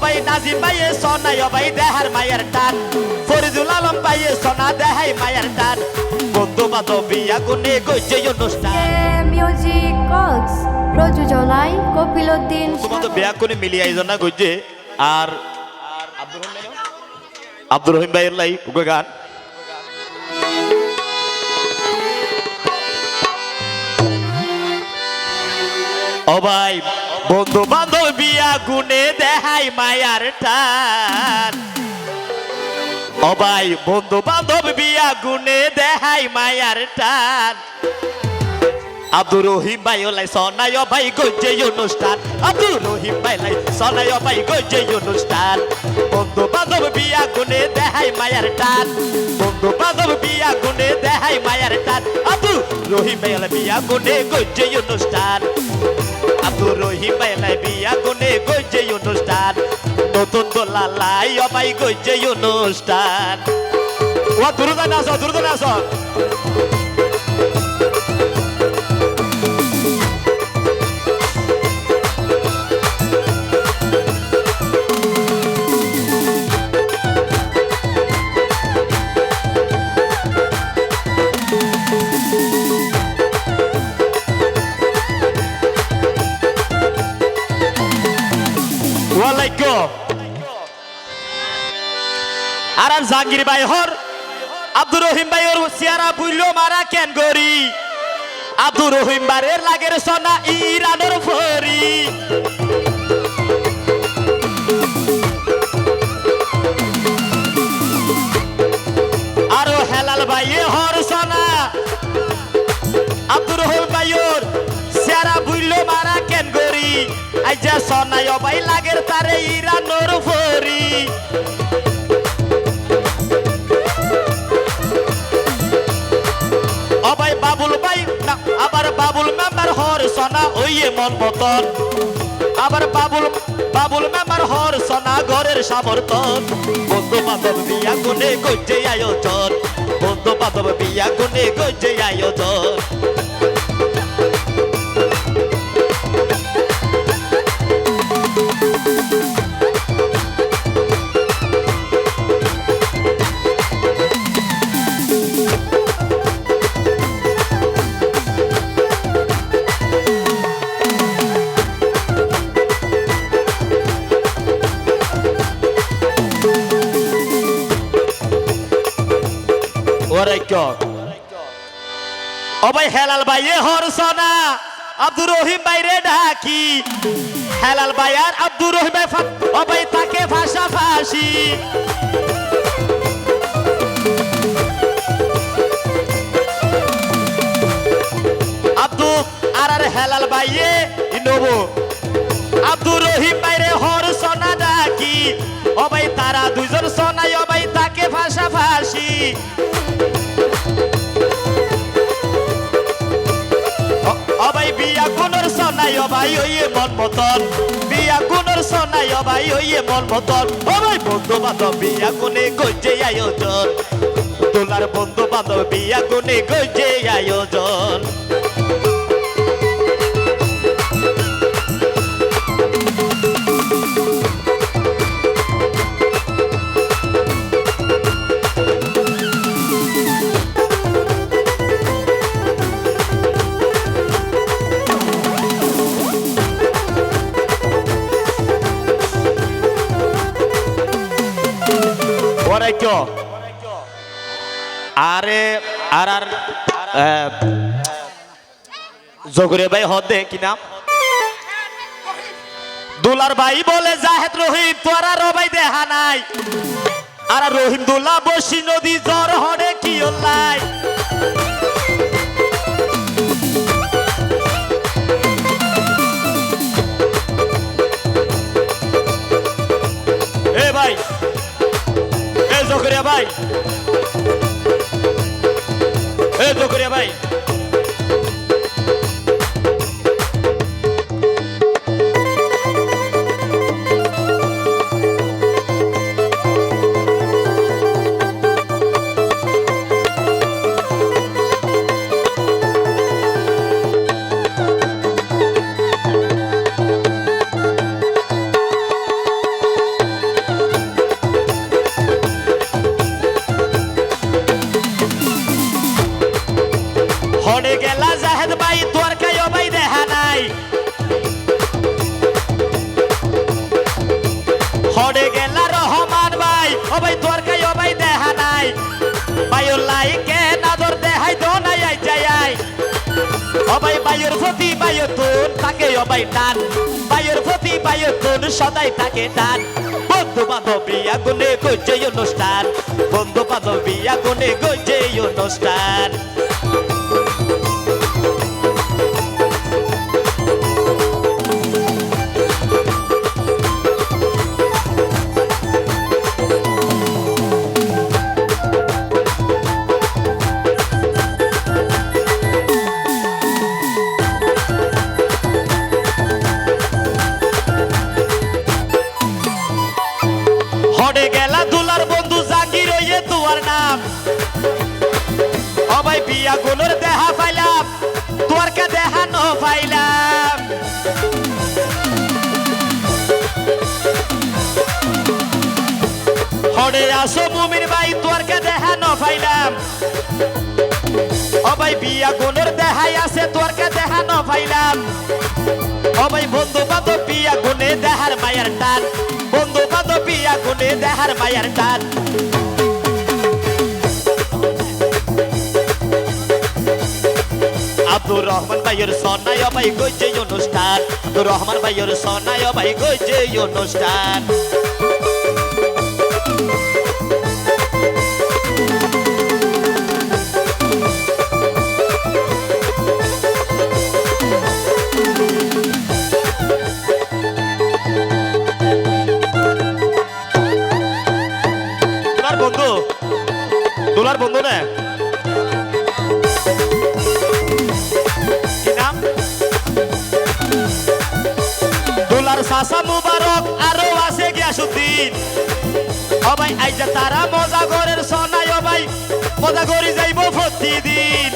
অবাই নাজিম ভাইয়ে সোনাই অবাই দেহার মায়ের টান ফরিদুল আলম ভাইয়ে সোনা দেহাই মায়ের টান বন্ধু বান্ধব বিয়া গুনে গইছে অনুষ্ঠান মিউজিক কক্স প্রযোজনায় কপিল উদ্দিন তোমাদের বিয়া কোনে মিলিয়ে আয়োজন না গইছে আর আব্দুর রহিম ভাইয়ের লাই উগে গান ও ভাই বন্ধু বান্ধব বিয়া গুনে দেহাই মায়ার টান ও ভাই বন্ধু বান্ধব বিয়া গুনে দেহাই মায়ার টান আব্দুর রহিম ভাই লাই সোনাই ভাই গইছে অনুষ্ঠান আব্দুর রহিম ভাই লাই সোনাই ভাই গইছে অনুষ্ঠান বন্ধু বান্ধব বিয়া গুনে দেহাই মায়ার টান বন্ধু বান্ধব বিয়া গুনে দেহাই মায়ার টান আব্দুর রহিম ভাই লাই বিয়া গুনে গইছে অনুষ্ঠান আব্দুর রহিম ভাই লাই বিয়া গুনে গইছে অনুষ্ঠান নতুন দোলা লাই ভাই গইছে অনুষ্ঠান ও দুরুদা নাচ আর জাহাঙ্গীর ভাই হর আব্দুর রহিম ভাই ওর চেহারা বুইলো মারা কেন গরি আব্দুর রহিম বারের লাগের সোনা ইরানোর ফরি আরো হেলাল ভাই হর সোনা আব্দুর রহিম ভাই ওর চেহারা বুইলো মারা কেন গরি আইজা সোনাই ভাই লাগের তারে ইরানোর ফরি বাবুল ভাই আবার বাবুল মেম্বার হর সোনা ওইয়ে মন মতন আবার বাবুল মেম্বার হর সোনা ঘরের সমর্থন বন্ধু বান্ধব বিয়া গুনে গইছে আয়োজন বন্ধু বান্ধব বিয়া গুনে গইছে আয়োজন ও ভাই হেলাল ভাই হর সোনা আব্দুর রহিম ভাই রে ঢাকি হেলাল ভাই আর আব্দুর রহিম ভাই ও ভাই তাকে ভাষা ফাঁসি আব্দু আর হেলাল ভাই নবো আব্দুর রহিম ভাই রে হর সোনা ডাকি ও ভাই তারা দুইজন সোনাই ও ভাই তাকে ভাষা ফাঁসি অবাই বিয়া গুণর সোনাই অবাই ওইয়ে মন মতন বিয়া গুণর সোনাই অবাই ওইয়ে মন মতন অবাই বন্ধু বান্ধব বিয়া গুনে গইছে আয়োজন তোলার বন্ধু বান্ধব বিয়া গুনে গইছে আয়োজন আরে আর আর জগরে ভাই হদে কি নাম দুলার ভাই বলে জাহেদ রহিম তোরা রবাই দেহা নাই আর রহিম দুলা বসি নদী জ্বর হড়ে কি ওলাই এ ভাই এ জগরিয়া ভাই এ জগরিয়া ভাই হড়ে গেলা রহমান ভাই ও ভাই তোর কাই ও ভাই দেখা নাই বায়ুর লাইকে নাদর দেখাই দো নাই আই যাই আই ও ভাই বায়ুর প্রতি বায়ুতুন তাকে ও ভাই টান বায়ুর প্রতি বায়ুতুন সদাই তাকে টান বন্ধু বান্ধবী আগুনে গজে অনুষ্ঠান বন্ধু বান্ধবী আগুনে গজে অনুষ্ঠান হড়ে গেলা দুলার বন্ধু জাগির হইয়ে তোমার নাম অবাই বিয়া গুলোর দেহা পাইলাম তোর কে দেখানো পাইলাম হড়ে আসো মুমির ভাই তোর কে দেখানো পাইলাম অবাই বিয়া গুলোর দেহাই আছে তোর কে দেখানো পাইলাম অবাই বন্ধু বান্ধব বিয়া গুনে দেহার মায়ের টান বন্ধু বান্ধব বিয়া গুনে দেহার মায়ের টান আব্দুর রহমান ভাইয়ের সনায় ভাই গজে অনুষ্ঠান আব্দুর রহমান ভাইয়ের সনায় ভাই গজে অনুষ্ঠান বন্ধু দোলার বন্ধু না কি নাম দোলার সাসা মুবারক আরো আছে গিয়াসুদ্দিন ও ভাই আইজা তারা মজা ঘরের সোনাই ও ভাই মজা করি যাইব প্রতিদিন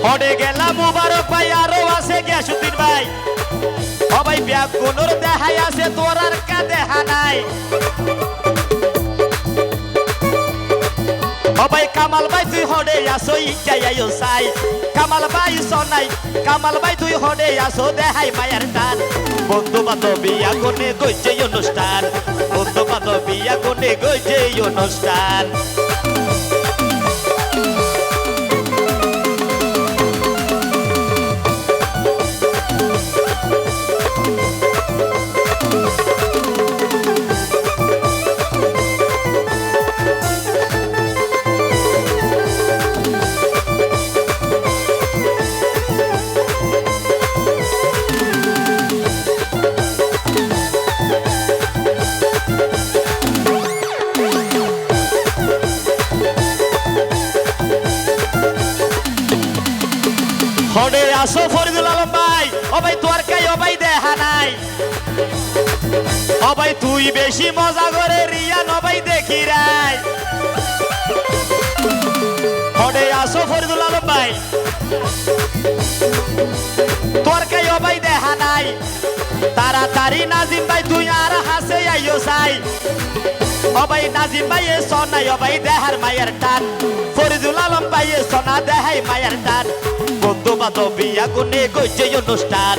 হড়ে গেলা মুবারক ভাই আরো আছে গিয়াসুদ্দিন ভাই ও ভাই ব্যাগ গুনোর দেখাই আছে তোর আর কা দেখা নাই ও ভাই কামাল ভাই তুই হড়ে আসো ইচ্ছাই আইও সাই কামাল ভাই সোনাই কামাল ভাই তুই হড়ে আসো দেখাই মায়ের টান বন্ধু বান্ধবী আগুনে গজে অনুষ্ঠান বন্ধু বান্ধবী আগুনে গজে অনুষ্ঠান হড়ে আসো ফরিদুল আলম ভাই ও ভাই তোর কাই ও ভাই দেখা নাই ও ভাই তুই বেশি মজা করে রিয়ান ও ভাই দেখি রাই হড়ে আসো ফরিদুল আলম ভাই তোর কাই ও ভাই দেখা নাই তাড়াতাড়ি নাজিম ভাই তুই আর হাসে আইও সাই ও ভাই নাজিম ভাই এ সোনাই ও ভাই দেহার মায়ের টান ফরিদুল আলম ভাই এ সোনা দেহাই মায়ের টান বন্ধু বান্ধবী আগুনে গজে অনুষ্ঠান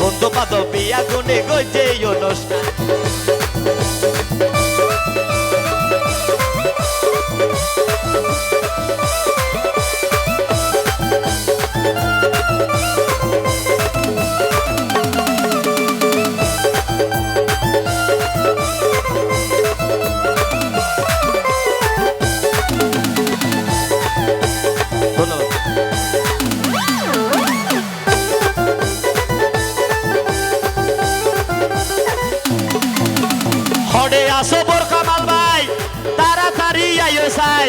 বন্ধু বান্ধবী আগুনে গজে অনুষ্ঠান হড়ে আসো বোর কামাল ভাই তাড়াতাড়ি আইও সাই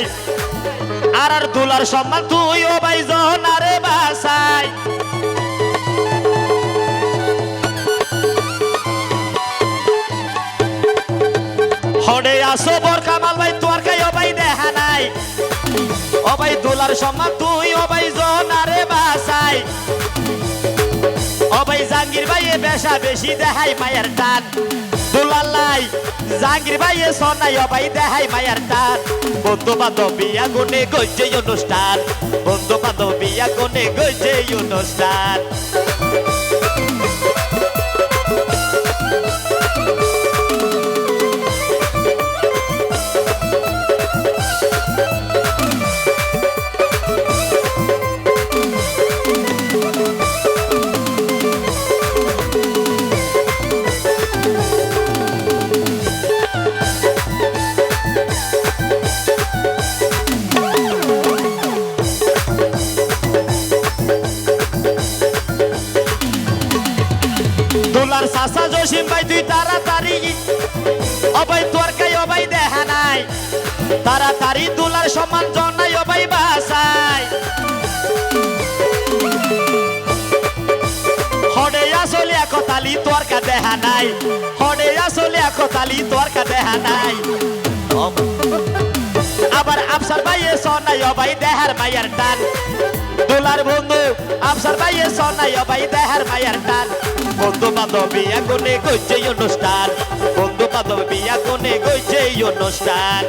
আর দুলার সম্মান তুই ও ভাই জন আরে বাসাই হড়ে আসো বোর কামাল ভাই তোর কাই ও ভাই দেখা নাই ও ভাই দুলার সম্মান তুই ও ভাই জন আরে বাসাই ও ভাই জাঙ্গির ভাই এ বেশা বেশি দেখাই মায়ের টান দুলালাই জাহাঙ্গীর ভাই সোনাই অবাই দেহাই মায়ার টান বন্ধু বান্ধব বিয়া গুনে গইছে অনুষ্ঠান বন্ধু বান্ধব বিয়া গুনে গইছে অনুষ্ঠান দুলার চাচা জসিম ভাই তুই তাড়াতাড়ি অবাই তোর কাই অবাই দেখা নাই তাড়াতাড়ি দুলার সমান জনাই অবাই বাসাই হডে আসলে একতালি তোর কা দেখা নাই হডে আসলে একতালি তোর কা দেখা নাই আবার আফসার ভাই সোনাই অবাই দেহার মায়ার টান দুলার বন্ধু আফসার ভাই সোনাই অবাই দেহার মায়ার টান বন্ধু বান্ধব বিয়া গুনে গইছে অনুষ্ঠান বন্ধু বান্ধব বিয়া গুনে গইছে অনুষ্ঠান